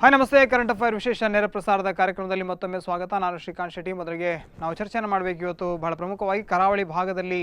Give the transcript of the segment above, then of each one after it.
Hi ನಮಸ್ತೆ. Current affair ವಿಶೇಷ ನೇರ ಪ್ರಸಾರದ ಕಾರ್ಯಕ್ರಮದಲ್ಲಿ ಮತ್ತೊಮ್ಮೆ ಸ್ವಾಗತ. ನಾನು ಶ್ರೀಕಾಂತ್ ಶೆಟ್ಟಿ. ಮೊದಲಿಗೆ ನಾವು ಚರ್ಚೆಯನ್ನು ಮಾಡಬೇಕು ಇವತ್ತು ಬಹಳ ಪ್ರಮುಖವಾಗಿ ಕರಾವಳಿ ಭಾಗದಲ್ಲಿ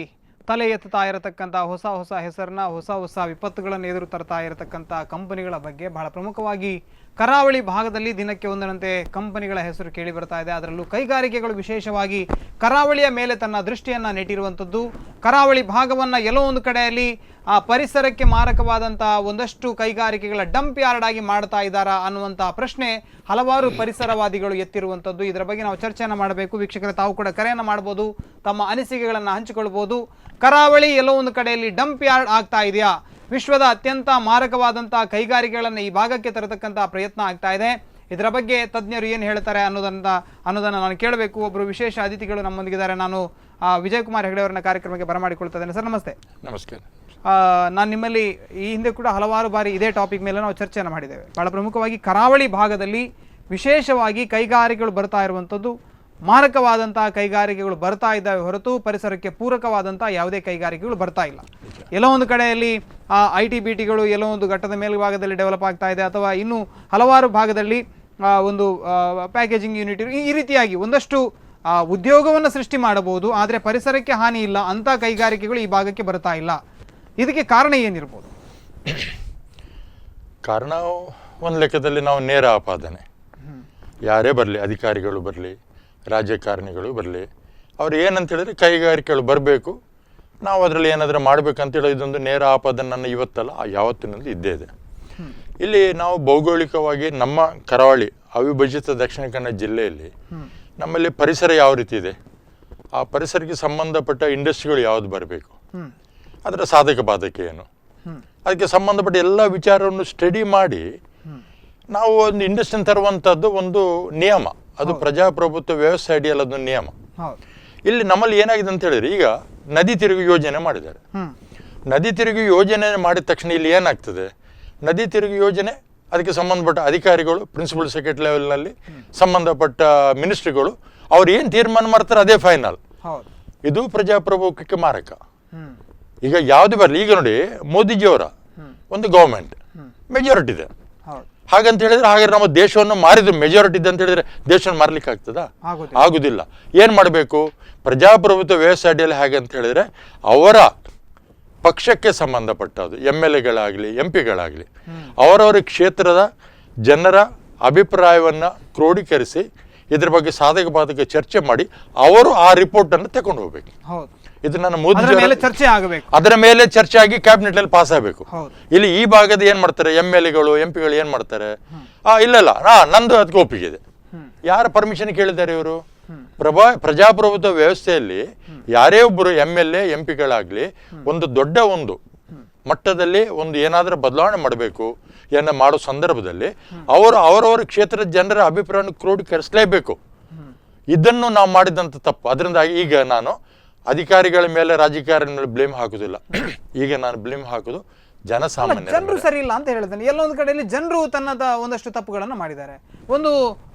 ತಲೆ ಎತ್ತುತ್ತಾ ಇರತಕ್ಕಂಥ ಹೊಸ ಹೆಸರನ್ನ ಹೊಸ ವಿಪತ್ತುಗಳನ್ನು ಎದುರು ತರ್ತಾ ಇರತಕ್ಕಂಥ ಕಂಪನಿಗಳ ಬಗ್ಗೆ. ಬಹಳ ಪ್ರಮುಖವಾಗಿ ಕರಾವಳಿ ಭಾಗದಲ್ಲಿ ದಿನಕ್ಕೆ ಒಂದರಂತೆ ಕಂಪನಿಗಳ ಹೆಸರು ಕೇಳಿ ಬರ್ತಾ ಇದೆ. ಅದರಲ್ಲೂ ಕೈಗಾರಿಕೆಗಳು ವಿಶೇಷವಾಗಿ ಕರಾವಳಿಯ ಮೇಲೆ ತನ್ನ ದೃಷ್ಟಿಯನ್ನು ನೆಟ್ಟಿರುವಂಥದ್ದು. ಕರಾವಳಿ ಭಾಗವನ್ನು ಎಲ್ಲೋ ಒಂದು ಕಡೆಯಲ್ಲಿ ಆ ಪರಿಸರಕ್ಕೆ ಮಾರಕವಾದಂಥ ಒಂದಷ್ಟು ಕೈಗಾರಿಕೆಗಳ ಡಂಪ್ ಯಾರ್ಡ್ ಆಗಿ ಮಾಡ್ತಾ ಇದ್ದಾರಾ ಅನ್ನುವಂಥ ಪ್ರಶ್ನೆ ಹಲವಾರು ಪರಿಸರವಾದಿಗಳು ಎತ್ತಿರುವಂಥದ್ದು. ಇದರ ಬಗ್ಗೆ ನಾವು ಚರ್ಚೆಯನ್ನು ಮಾಡಬೇಕು. ವೀಕ್ಷಕರೇ, ತಾವು ಕೂಡ ಕರೆಯನ್ನು ಮಾಡ್ಬೋದು, ತಮ್ಮ ಅನಿಸಿಕೆಗಳನ್ನು ಹಂಚಿಕೊಳ್ಬೋದು. ಕರಾವಳಿ ಎಲ್ಲೋ ಒಂದು ಕಡೆಯಲ್ಲಿ ಡಂಪ್ ಯಾರ್ಡ್ ಆಗ್ತಾ ಇದೆಯಾ? ವಿಶ್ವದ ಅತ್ಯಂತ ಮಾರಕವಾದಂಥ ಕೈಗಾರಿಕೆಗಳನ್ನು ಈ ಭಾಗಕ್ಕೆ ತರತಕ್ಕಂಥ ಪ್ರಯತ್ನ ಆಗ್ತಾ ಇದೆ. ಇದರ ಬಗ್ಗೆ ತಜ್ಞರು ಏನು ಹೇಳ್ತಾರೆ ಅನ್ನೋದನ್ನು ನಾನು ಕೇಳಬೇಕು. ಒಬ್ಬರು ವಿಶೇಷ ಅತಿಥಿಗಳು ನಮ್ಮೊಂದಿಗಿದ್ದಾರೆ. ನಾನು ವಿಜಯಕುಮಾರ್ ಹೆಗಡೆ ಅವರನ್ನ ಕಾರ್ಯಕ್ರಮಕ್ಕೆ ಬರಮಾಡಿಕೊಳ್ತಾ ಇದ್ದೇನೆ. ಸರ್ ನಮಸ್ತೆ. ನಮಸ್ಕಾರ. ನಾನು ನಿಮ್ಮಲ್ಲಿ ಈ ಹಿಂದೆ ಕೂಡ ಹಲವಾರು ಬಾರಿ ಇದೇ ಟಾಪಿಕ್ ಮೇಲೆ ನಾವು ಚರ್ಚೆಯನ್ನು ಮಾಡಿದ್ದೇವೆ. ಬಹಳ ಪ್ರಮುಖವಾಗಿ ಕರಾವಳಿ ಭಾಗದಲ್ಲಿ ವಿಶೇಷವಾಗಿ ಕೈಗಾರಿಕೆಗಳು ಬರ್ತಾ ಇರುವಂಥದ್ದು, ಮಾರಕವಾದಂತಹ ಕೈಗಾರಿಕೆಗಳು ಬರ್ತಾ ಇದ್ದಾವೆ ಹೊರತು ಪರಿಸರಕ್ಕೆ ಪೂರಕವಾದಂಥ ಯಾವುದೇ ಕೈಗಾರಿಕೆಗಳು ಬರ್ತಾ ಇಲ್ಲ. ಎಲ್ಲೋ ಒಂದು ಕಡೆಯಲ್ಲಿ IT-BTಗಳು ಎಲ್ಲೋ ಒಂದು ಘಟ್ಟದ ಮೇಲ್ಭಾಗದಲ್ಲಿ ಡೆವಲಪ್ ಆಗ್ತಾ ಇದೆ, ಅಥವಾ ಇನ್ನೂ ಹಲವಾರು ಭಾಗದಲ್ಲಿ ಒಂದು ಪ್ಯಾಕೇಜಿಂಗ್ ಯೂನಿಟ್ ಈ ರೀತಿಯಾಗಿ ಒಂದಷ್ಟು ಉದ್ಯೋಗವನ್ನು ಸೃಷ್ಟಿ ಮಾಡಬಹುದು. ಆದರೆ ಪರಿಸರಕ್ಕೆ ಹಾನಿ ಇಲ್ಲ ಅಂಥ ಕೈಗಾರಿಕೆಗಳು ಈ ಭಾಗಕ್ಕೆ ಬರ್ತಾ ಇಲ್ಲ. ಇದಕ್ಕೆ ಕಾರಣ ಏನಿರ್ಬೋದು? ಕಾರಣ ಒಂದು ಲೆಕ್ಕದಲ್ಲಿ ನಾವು ನೇರ ಆಪಾದನೆ. ಯಾರೇ ಬರಲಿ, ಅಧಿಕಾರಿಗಳು ಬರಲಿ, ರಾಜಕಾರಣಿಗಳು ಬರಲಿ, ಅವ್ರು ಏನಂತ ಹೇಳಿದ್ರೆ ಕೈಗಾರಿಕೆಗಳು ಬರಬೇಕು, ನಾವು ಅದರಲ್ಲಿ ಏನಾದರೂ ಮಾಡಬೇಕಂತೇಳಿ ಇದೊಂದು ನೇರ ಆಪಾದನೆ ನನ್ನ ಇವತ್ತಲ್ಲ ಯಾವತ್ತಿನಲ್ಲಿ ಇದ್ದೇ ಇದೆ. ಇಲ್ಲಿ ನಾವು ಭೌಗೋಳಿಕವಾಗಿ ನಮ್ಮ ಕರಾವಳಿ ಅವಿಭಜಿತ ದಕ್ಷಿಣ ಕನ್ನಡ ಜಿಲ್ಲೆಯಲ್ಲಿ ನಮ್ಮಲ್ಲಿ ಪರಿಸರ ಯಾವ ರೀತಿ ಇದೆ, ಆ ಪರಿಸರಕ್ಕೆ ಸಂಬಂಧಪಟ್ಟ ಇಂಡಸ್ಟ್ರಿಗಳು ಯಾವುದು ಬರಬೇಕು, ಅದರ ಸಾಧಕ ಬಾಧಕ ಏನು, ಅದಕ್ಕೆ ಸಂಬಂಧಪಟ್ಟ ಎಲ್ಲ ವಿಚಾರವನ್ನು ಸ್ಟಡಿ ಮಾಡಿ ನಾವು ಒಂದು ಇಂಡಸ್ಟ್ರಿಯನ್ನು ತರುವಂಥದ್ದು ಒಂದು ನಿಯಮ. ಅದು ಪ್ರಜಾಪ್ರಭುತ್ವ ವ್ಯವಸ್ಥೆ ಅಡಿಯಲ್ಲಿ ಅದೊಂದು ನಿಯಮ. ಇಲ್ಲಿ ನಮ್ಮಲ್ಲಿ ಏನಾಗಿದೆ ಅಂತ ಹೇಳಿದ್ರೆ, ಈಗ ನದಿ ತಿರುಗು ಯೋಜನೆ ಮಾಡಿದ್ದಾರೆ. ನದಿ ತಿರುಗು ಯೋಜನೆ ಮಾಡಿದ ತಕ್ಷಣ ಇಲ್ಲಿ ಏನಾಗ್ತದೆ, ನದಿ ತಿರುಗು ಯೋಜನೆ ಅದಕ್ಕೆ ಸಂಬಂಧಪಟ್ಟ ಅಧಿಕಾರಿಗಳು, ಪ್ರಿನ್ಸಿಪಲ್ ಸೆಕ್ರೆಟರಿ ಲೆವೆಲ್ನಲ್ಲಿ ಸಂಬಂಧಪಟ್ಟ ಮಿನಿಸ್ಟ್ರಿಗಳು ಅವ್ರು ಏನು ತೀರ್ಮಾನ ಮಾಡ್ತಾರೆ ಅದೇ ಫೈನಲ್. ಇದು ಪ್ರಜಾಪ್ರಭುತ್ವಕ್ಕೆ ಮಾರಕ. ಈಗ ಯಾವುದು ಬರಲಿ, ಈಗ ನೋಡಿ ಮೋದಿಜಿಯವರ ಒಂದು ಗೌರ್ಮೆಂಟ್ ಮೆಜಾರಿಟಿ ಇದೆ. ಹಾಗಂತ ಹೇಳಿದ್ರೆ ಹಾಗೆ ನಮ್ಮ ದೇಶವನ್ನು ಮಾರಿದ್ರು ಮೆಜಾರಿಟಿ ಇದೆ ಅಂತ ಹೇಳಿದ್ರೆ ದೇಶವನ್ನು ಮಾರ್ಲಿಕ್ಕೆ ಆಗ್ತದಾ? ಆಗುದಿಲ್ಲ. ಏನು ಮಾಡಬೇಕು, ಪ್ರಜಾಪ್ರಭುತ್ವ ವ್ಯವಸ್ಥೆ ಅಡಿಯಲ್ಲಿ ಹಾಗೆ ಅಂತ ಹೇಳಿದ್ರೆ ಅವರ ಪಕ್ಷಕ್ಕೆ ಸಂಬಂಧಪಟ್ಟದ್ದು MLAಗಳಾಗಲಿ MP ಗಳಾಗಲಿ ಅವರವರ ಕ್ಷೇತ್ರದ ಜನರ ಅಭಿಪ್ರಾಯವನ್ನು ಕ್ರೋಢೀಕರಿಸಿ ಇದ್ರ ಬಗ್ಗೆ ಸಾಧಕ ಬಾಧಕ ಚರ್ಚೆ ಮಾಡಿ ಅವರು ಆ ರಿಪೋರ್ಟನ್ನು ತಗೊಂಡು ಹೋಗ್ಬೇಕು. ಇದು ನನ್ನ ಮೋದಿ ಚರ್ಚೆ ಆಗಬೇಕು, ಅದರ ಮೇಲೆ ಚರ್ಚೆ ಆಗಿ ಕ್ಯಾಬಿನೆಟ್ ಅಲ್ಲಿ ಪಾಸ್ ಆಗಬೇಕು. ಇಲ್ಲಿ ಈ ಭಾಗದ ಏನ್ ಮಾಡ್ತಾರೆ, MLAಗಳು MP ಗಳು ಏನ್ ಮಾಡ್ತಾರೆ, ಇಲ್ಲ ನಂದು ಅದಕ್ಕೆ ಒಪ್ಪಿಗೆ ಇದೆ. ಯಾರ ಪರ್ಮಿಷನ್ ಕೇಳಿದ್ದಾರೆ ಇವರು? ಪ್ರಜಾಪ್ರಭುತ್ವ ವ್ಯವಸ್ಥೆಯಲ್ಲಿ ಯಾರೇ ಒಬ್ಬರು MLA MP ಗಳಾಗ್ಲಿ ಒಂದು ದೊಡ್ಡ ಒಂದು ಮಟ್ಟದಲ್ಲಿ ಒಂದು ಏನಾದರೂ ಬದಲಾವಣೆ ಮಾಡಬೇಕು ಏನ ಮಾಡೋ ಸಂದರ್ಭದಲ್ಲಿ ಅವರು ಅವರವರ ಕ್ಷೇತ್ರದ ಜನರ ಅಭಿಪ್ರಾಯವನ್ನು ಕ್ರೋಢೀಕರಿಸಲೇಬೇಕು. ಇದನ್ನು ನಾವು ಮಾಡಿದಂಥ ತಪ್ಪು. ಅದರಿಂದಾಗಿ ಈಗ ನಾನು ಅಧಿಕಾರಿಗಳ ಮೇಲೆ ರಾಜಕಾರಣ ಮೇಲೆ ಬ್ಲೇಮ್ ಹಾಕುದಿಲ್ಲ. ಈಗ ನಾನು ಬ್ಲೇಮ್ ಹಾಕುದು ಜನಸಾಮಾನ್ಯ. ಜನರು ಸರಿ ಇಲ್ಲ ಅಂತ ಹೇಳಿದ್ದೇನೆ. ಎಲ್ಲೊಂದು ಕಡೆಯಲ್ಲಿ ಜನರು ತನ್ನದ ಒಂದಷ್ಟು ತಪ್ಪುಗಳನ್ನು ಮಾಡಿದ್ದಾರೆ. ಒಂದು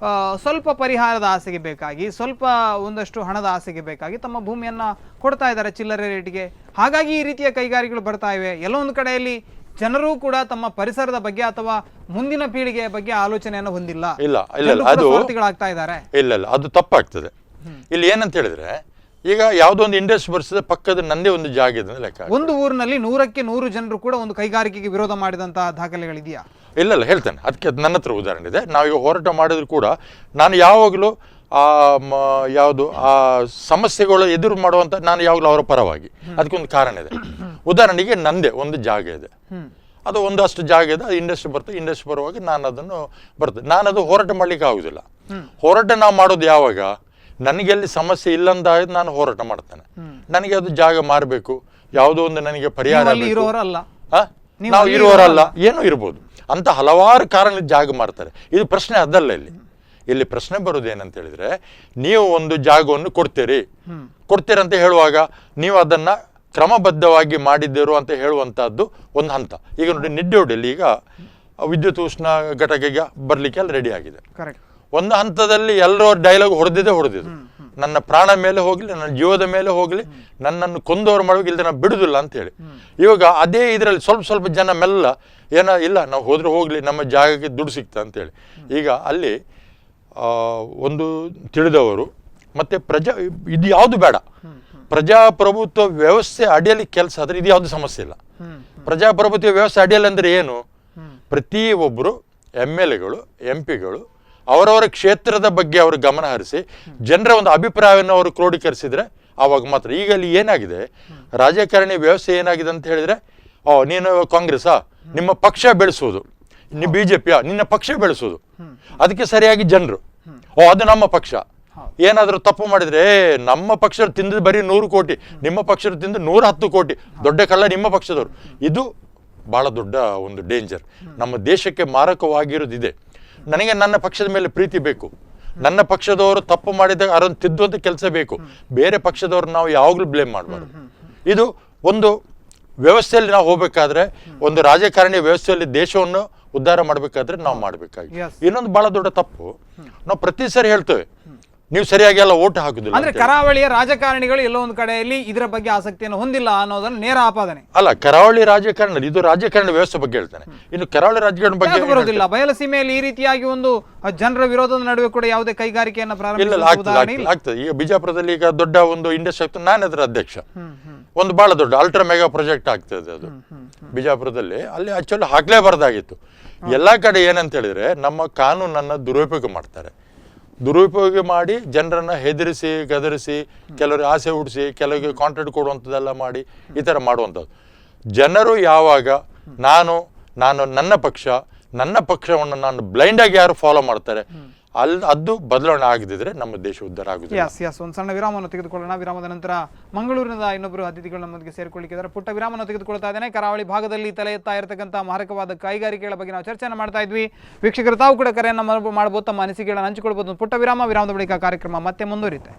ಸ್ವಲ್ಪ ಪರಿಹಾರದ ಆಸೆಗೆ ಬೇಕಾಗಿ, ಸ್ವಲ್ಪ ಒಂದಷ್ಟು ಹಣದ ಆಸೆಗೆ ಬೇಕಾಗಿ ತಮ್ಮ ಭೂಮಿಯನ್ನ ಕೊಡ್ತಾ ಇದ್ದಾರೆ ಚಿಲ್ಲರೆ ರೇಟಿಗೆ. ಹಾಗಾಗಿ ಈ ರೀತಿಯ ಕೈಗಾರಿಕೆಗಳು ಬರ್ತಾ ಇವೆ. ಎಲ್ಲೊಂದು ಕಡೆಯಲ್ಲಿ ಜನರು ಕೂಡ ತಮ್ಮ ಪರಿಸರದ ಬಗ್ಗೆ ಅಥವಾ ಮುಂದಿನ ಪೀಳಿಗೆಯ ಬಗ್ಗೆ ಆಲೋಚನೆಯನ್ನು ಹೊಂದಿಲ್ಲ. ಇಲ್ಲ, ಅದು ಸ್ವಾರ್ಥಿಗಳಾಗ್ತಾ ಇದ್ದಾರೆ. ಇಲ್ಲ, ಅದು ತಪ್ಪಾಗ್ತದೆ. ಇಲ್ಲಿ ಏನಂತ ಹೇಳಿದ್ರೆ, ಈಗ ಯಾವುದೋ ಒಂದು ಇಂಡಸ್ಟ್ರಿ ಬರ್ಸಿದ್ರೆ ಪಕ್ಕದ ನಂದೇ ಒಂದು ಜಾಗ ಇದೆ ಲೆಕ್ಕ. ಒಂದು ಊರಿನಲ್ಲಿ 100ಕ್ಕೆ 100 ಜನರು ಕೂಡ ಒಂದು ಕೈಗಾರಿಕೆಗೆ ವಿರೋಧ ಮಾಡಿದಂತಹ ದಾಖಲೆಗಳಿದೆಯಾ? ಇಲ್ಲ, ಹೇಳ್ತೇನೆ. ಅದಕ್ಕೆ ನನ್ನ ಹತ್ರ ಉದಾಹರಣೆ ಇದೆ. ನಾವೀಗ ಹೋರಾಟ ಮಾಡಿದ್ರು ಕೂಡ ನಾನು ಯಾವಾಗಲೂ ಯಾವುದು ಆ ಸಮಸ್ಯೆಗಳು ಎದುರು ಮಾಡುವಂತ ನಾನು ಯಾವಾಗಲೂ ಅವರ ಪರವಾಗಿ. ಅದಕ್ಕೊಂದು ಕಾರಣ ಇದೆ. ಉದಾಹರಣೆಗೆ ನಂದೇ ಒಂದು ಜಾಗ ಇದೆ, ಅದು ಒಂದಷ್ಟು ಜಾಗ ಇದೆ, ಅದು ಇಂಡಸ್ಟ್ರಿ ಬರ್ತದೆ. ಇಂಡಸ್ಟ್ರಿ ಬರುವಾಗ ನಾನು ಅದನ್ನು ಬರ್ತದೆ, ನಾನು ಅದು ಹೋರಾಟ ಮಾಡ್ಲಿಕ್ಕೆ ಆಗುದಿಲ್ಲ. ಹೋರಾಟ ನಾವು ಮಾಡೋದು ಯಾವಾಗ ನನಗೆ ಅಲ್ಲಿ ಸಮಸ್ಯೆ ಇಲ್ಲಂದಾಗ ನಾನು ಹೋರಾಟ ಮಾಡ್ತೇನೆ. ನನಗೆ ಅದು ಜಾಗ ಮಾರಬೇಕು, ಯಾವುದೋ ಒಂದು ನನಗೆ ಪರಿಹಾರ, ನಾವು ಇರುವವರಲ್ಲ, ಏನೋ ಇರ್ಬೋದು ಅಂತ ಹಲವಾರು ಕಾರಣ ಜಾಗ ಮಾರ್ತಾರೆ. ಇದು ಪ್ರಶ್ನೆ ಅದಲ್ಲ. ಇಲ್ಲಿ ಪ್ರಶ್ನೆ ಬರೋದು ಏನಂತ ಹೇಳಿದ್ರೆ, ನೀವು ಒಂದು ಜಾಗವನ್ನು ಕೊಡ್ತೀರಿ ಅಂತ ಹೇಳುವಾಗ ನೀವು ಅದನ್ನ ಕ್ರಮಬದ್ಧವಾಗಿ ಮಾಡಿದ್ದೀರು ಅಂತ ಹೇಳುವಂತಹದ್ದು ಒಂದು ಹಂತ. ಈಗ ನೋಡಿ, ನಿಡ್ಡೋಡಿಯಲ್ಲಿ ಈಗ ವಿದ್ಯುತ್ ಉಷ್ಣ ಘಟಕಕ್ಕೆ ಬರ್ಲಿಕ್ಕೆ ಅಲ್ಲಿ ರೆಡಿ ಆಗಿದೆ. ಒಂದು ಹಂತದಲ್ಲಿ ಎಲ್ಲರೂ ಡೈಲಾಗ್ ಹೊಡೆದಿದ್ದು ನನ್ನ ಪ್ರಾಣ ಮೇಲೆ ಹೋಗಲಿ, ನನ್ನ ಜೀವದ ಮೇಲೆ ಹೋಗಲಿ, ನನ್ನನ್ನು ಕೊಂದವರು ಮಾಡಬೇಕು, ಇಲ್ಲದೆ ನಾನು ಬಿಡುದಿಲ್ಲ ಅಂತೇಳಿ. ಇವಾಗ ಅದೇ ಇದರಲ್ಲಿ ಸ್ವಲ್ಪ ಸ್ವಲ್ಪ ಜನ ಮೆಲ್ಲ ಇಲ್ಲ ನಾವು ಹೋದ್ರೆ ಹೋಗಲಿ, ನಮ್ಮ ಜಾಗಕ್ಕೆ ದುಡ್ಡು ಸಿಗ್ತಾ ಅಂತೇಳಿ. ಈಗ ಅಲ್ಲಿ ಒಂದು ತಿಳಿದವರು ಮತ್ತು ಇದು ಯಾವುದು ಬೇಡ, ಪ್ರಜಾಪ್ರಭುತ್ವ ವ್ಯವಸ್ಥೆ ಅಡಿಯಲ್ಲಿ ಕೆಲಸ ಆದರೆ ಇದು ಯಾವುದು ಸಮಸ್ಯೆ ಇಲ್ಲ. ಪ್ರಜಾಪ್ರಭುತ್ವ ವ್ಯವಸ್ಥೆ ಅಡಿಯಲ್ಲಿ ಅಂದರೆ ಏನು? ಪ್ರತಿ ಒಬ್ಬರು MLAಗಳು MP ಗಳು ಅವರವರ ಕ್ಷೇತ್ರದ ಬಗ್ಗೆ ಅವರು ಗಮನ ಹರಿಸಿ ಜನರ ಒಂದು ಅಭಿಪ್ರಾಯವನ್ನು ಅವರು ಕ್ರೋಢೀಕರಿಸಿದ್ರೆ ಆವಾಗ ಮಾತ್ರ. ಈಗ ಅಲ್ಲಿ ಏನಾಗಿದೆ, ರಾಜಕಾರಣಿ ವ್ಯವಸ್ಥೆ ಏನಾಗಿದೆ ಅಂತ ಹೇಳಿದ್ರೆ, ನೀನು ಕಾಂಗ್ರೆಸ್ಸಾ, ನಿಮ್ಮ ಪಕ್ಷ ಬೆಳೆಸೋದು, ನೀವು BJP ನಿನ್ನ ಪಕ್ಷ ಬೆಳೆಸೋದು, ಅದಕ್ಕೆ ಸರಿಯಾಗಿ ಜನರು ಅದು ನಮ್ಮ ಪಕ್ಷ. ಏನಾದರೂ ತಪ್ಪು ಮಾಡಿದ್ರೆ ನಮ್ಮ ಪಕ್ಷರು ತಿಂದು ಬರೀ 100 ಕೋಟಿ, ನಿಮ್ಮ ಪಕ್ಷರು ತಿಂದು 110 ಕೋಟಿ, ದೊಡ್ಡ ಕಳ್ಳ ನಿಮ್ಮ ಪಕ್ಷದವರು. ಇದು ಬಹಳ ದೊಡ್ಡ ಒಂದು ಡೇಂಜರ್. ನಮ್ಮ ದೇಶಕ್ಕೆ ಮಾರಕವಾಗಿರೋದಿದೆ. ನನಗೆ ನನ್ನ ಪಕ್ಷದ ಮೇಲೆ ಪ್ರೀತಿ ಬೇಕು, ನನ್ನ ಪಕ್ಷದವರು ತಪ್ಪು ಮಾಡಿದಾಗ ಅದನ್ನು ತಿದ್ದುವಂಥ ಕೆಲಸ ಬೇಕು. ಬೇರೆ ಪಕ್ಷದವ್ರು ನಾವು ಯಾವಾಗಲೂ ಬ್ಲೇಮ್ ಮಾಡಬಾರ್ದು. ಇದು ಒಂದು ವ್ಯವಸ್ಥೆಯಲ್ಲಿ ನಾವು ಹೋಗ್ಬೇಕಾದ್ರೆ, ಒಂದು ರಾಜಕಾರಣಿ ವ್ಯವಸ್ಥೆಯಲ್ಲಿ ದೇಶವನ್ನು ಉದ್ಧಾರ ಮಾಡಬೇಕಾದ್ರೆ ನಾವು ಮಾಡಬೇಕಾಗಿ. ಇನ್ನೊಂದು ಬಹಳ ದೊಡ್ಡ ತಪ್ಪು, ನಾವು ಪ್ರತಿ ಸರಿ ಹೇಳ್ತೇವೆ ನೀವು ಸರಿಯಾಗಿ ಎಲ್ಲ ಓಟ್ ಹಾಕುದಿಲ್ಲ. ಅಂದ್ರೆ ಕರಾವಳಿಯ ರಾಜಕಾರಣಿಗಳು ಎಲ್ಲೋ ಒಂದು ಕಡೆಯಲ್ಲಿ ಇದರ ಬಗ್ಗೆ ಆಸಕ್ತಿಯನ್ನು ಹೊಂದಿಲ್ಲ ಅನ್ನೋದನ್ನ ನೇರ ಆಪಾದನೆ. ಅಲ್ಲ, ಕರಾವಳಿ ರಾಜಕಾರಣ, ಇದು ರಾಜಕಾರಣ ವ್ಯವಸ್ಥೆ ಬಗ್ಗೆ ಹೇಳ್ತಾನೆ. ಇನ್ನು ಕರಾವಳಿ ರಾಜಕಾರಣ ಬಗ್ಗೆ ಬರೋದಿಲ್ಲ. ಬಯಲಸೀಮೆಯಲ್ಲಿ ಈ ರೀತಿಯಾಗಿ ಒಂದು ಜನರ ವಿರೋಧದ ನಡುವೆ ಕೂಡ ಯಾವುದೇ ಕೈಗಾರಿಕೆಯನ್ನು ಆಗ್ತದೆ. ಈಗ ಬಿಜಾಪುರದಲ್ಲಿ ಈಗ ದೊಡ್ಡ ಒಂದು ಇಂಡಸ್ಟ್ರಿ ಆಗ್ತದೆ, ನಾನು ಅದರ ಅಧ್ಯಕ್ಷ. ಒಂದು ಬಹಳ ದೊಡ್ಡ ಅಲ್ಟ್ರಾ ಮೆಗಾ ಪ್ರಾಜೆಕ್ಟ್ ಆಗ್ತದೆ ಅದು ಬಿಜಾಪುರದಲ್ಲಿ. ಅಲ್ಲಿ ಆಕ್ಚುಲಿ ಹಾಕ್ಲೇಬಾರ್ದಾಗಿತ್ತು. ಎಲ್ಲಾ ಕಡೆ ಏನಂತ ಹೇಳಿದ್ರೆ ನಮ್ಮ ಕಾನೂನನ್ನ ದುರುಪಯೋಗ ಮಾಡ್ತಾರೆ. ದುರುಪಯೋಗ ಮಾಡಿ ಜನರನ್ನ ಹೆದರಿಸಿ ಗದರಿಸಿ, ಕೆಲವರು ಆಸೆ ಹುಡಿಸಿ, ಕೆಲವರಿಗೆ ಕಾಂಟ್ರಾಕ್ಟ್ ಕೊಡುವಂಥದ್ದೆಲ್ಲ ಮಾಡಿ ಈ ಥರ ಮಾಡುವಂಥದ್ದು. ಜನರು ಯಾವಾಗ ನನ್ನ ಪಕ್ಷವನ್ನು ನಾನು ಬ್ಲೈಂಡಾಗಿ ಯಾರು ಫಾಲೋ ಮಾಡ್ತಾರೆ, ಅದು ಬದಲಾವಣೆ ಆಗದಿದ್ರೆ ನಮ್ಮ ದೇಶ ಉದ್ಧಾರ ಆಗುತ್ತೆ. ಒಂದು ಸಣ್ಣ ವಿರಾಮವನ್ನು ತೆಗೆದುಕೊಳ್ಳೋಣ. ವಿರಾಮದ ನಂತರ ಮಂಗಳೂರಿನಿಂದ ಇನ್ನೊಬ್ಬರು ಅತಿಥಿಗಳು ನಮ್ಮೊಂದಿಗೆ ಸೇರಿಕೊಳ್ಳಿಕ್ಕಿದ್ದಾರೆ. ಪುಟ್ಟ ವಿರಾಮವನ್ನು ತೆಗೆದುಕೊಳ್ತಾ ಇದ್ದೇನೆ. ಕರಾವಳಿ ಭಾಗದಲ್ಲಿ ತಲೆ ಎತ್ತಾ ಇರತಕ್ಕಂಥ ಮಾರಕವಾದ ಕೈಗಾರಿಕೆಗಳ ಬಗ್ಗೆ ನಾವು ಚರ್ಚೆಯನ್ನು ಮಾಡ್ತಾ ಇದ್ವಿ. ವೀಕ್ಷಕರು ತಾವು ಕೂಡ ಕರೆಯನ್ನು ಮಾಡಬಹುದು, ತಮ್ಮ ಅನಿಸಿಕೆಗಳನ್ನು ಹಂಚಿಕೊಳ್ಬಹುದು. ಪುಟ್ಟ ವಿರಾಮದ ಬಳಿಕ ಕಾರ್ಯಕ್ರಮ ಮತ್ತೆ ಮುಂದುವರಿಯುತ್ತೆ.